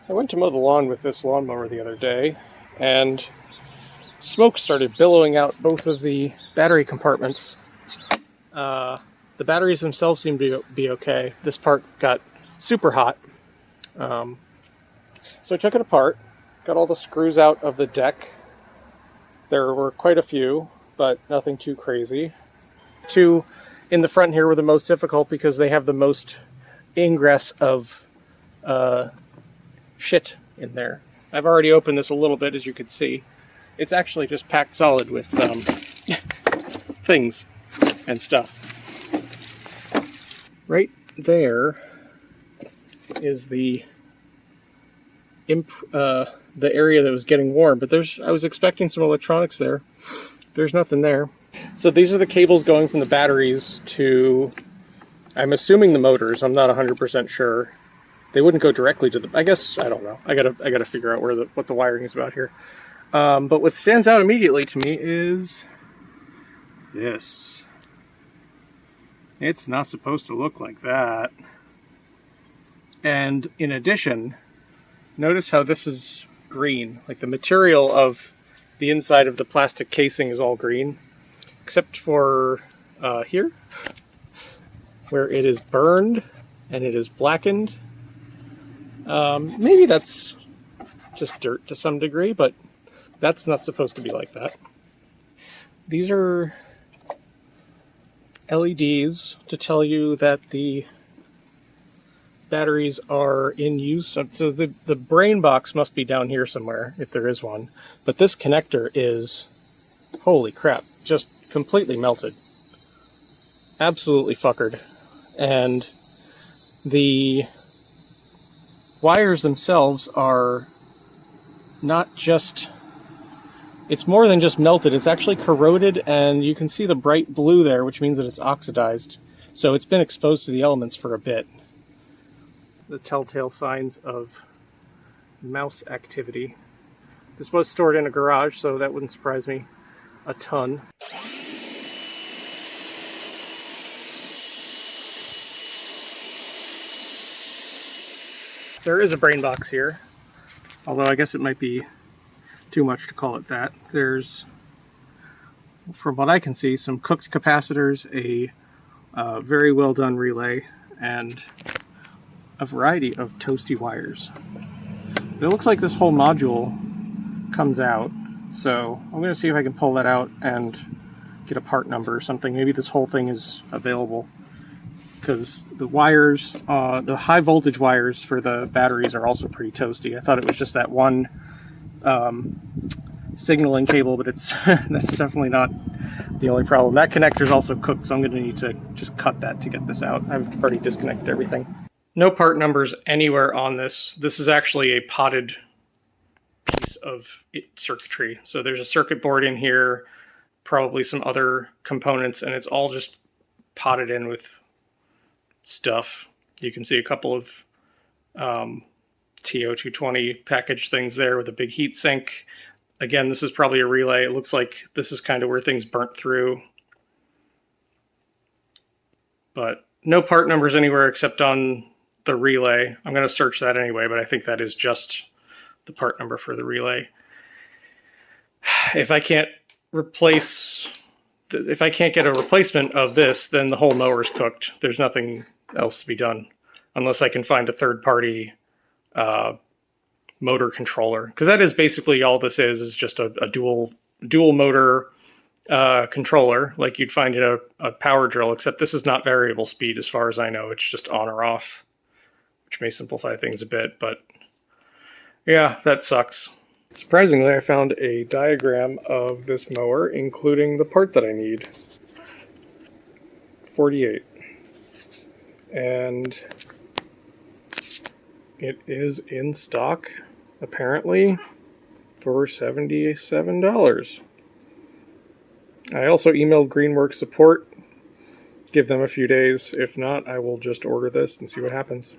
I went to mow the lawn with this lawnmower the other day, and smoke started billowing out both of the battery compartments. The batteries themselves seem to be okay. This part got super hot. So I took it apart, got all the screws out of the deck. There were quite a few, but nothing too crazy. Two in the front here were the most difficult because they have the most ingress of shit in there. I've already opened this a little bit, as you can see. It's actually just packed solid with things and stuff. Right there is the area that was getting warm, but I was expecting some electronics there. There's nothing there. So these are the cables going from the batteries to, I'm assuming, the motors. I'm not 100% sure. They wouldn't go directly to the, I guess, I don't know. I gotta figure out what the wiring is about here. But what stands out immediately to me is this. It's not supposed to look like that. And in addition, notice how this is green. Like the material of the inside of the plastic casing is all green, except for here, where it is burned and it is blackened. Maybe that's just dirt to some degree, but that's not supposed to be like that. These are LEDs to tell you that the batteries are in use. So the brain box must be down here somewhere, if there is one. But this connector is, holy crap, just completely melted. Absolutely fuckered. And the wires themselves are not just, it's more than just melted, it's actually corroded, and you can see the bright blue there, which means that it's oxidized. So it's been exposed to the elements for a bit. The telltale signs of mouse activity. This was stored in a garage, so that wouldn't surprise me a ton. There is a brain box here, although I guess it might be too much to call it that. There's, from what I can see, some cooked capacitors, a very well done relay, and a variety of toasty wires. But it looks like this whole module comes out, so I'm going to see if I can pull that out and get a part number or something. Maybe this whole thing is available, because the wires, the high voltage wires for the batteries are also pretty toasty. I thought it was just that one signaling cable, but it's that's definitely not the only problem. That connector is also cooked, so I'm going to need to just cut that to get this out. I've already disconnected everything. No part numbers anywhere on this. This is actually a potted piece of circuitry. So there's a circuit board in here, probably some other components, and it's all just potted in with stuff. You can see a couple of TO220 package things there with a big heat sink. Again, this is probably a relay. It looks like this is kind of where things burnt through. But no part numbers anywhere except on the relay. I'm going to search that anyway, but I think that is just the part number for the relay. If I can't get a replacement of this, then the whole mower's cooked. There's nothing else to be done, unless I can find a third-party motor controller, because that is basically all this is just a dual motor controller, like you'd find in a power drill, except this is not variable speed as far as I know. It's just on or off, which may simplify things a bit, but yeah, that sucks. Surprisingly, I found a diagram of this mower, including the part that I need. 48. And it is in stock, apparently, for $77. I also emailed Greenworks support. Give them a few days. If not, I will just order this and see what happens.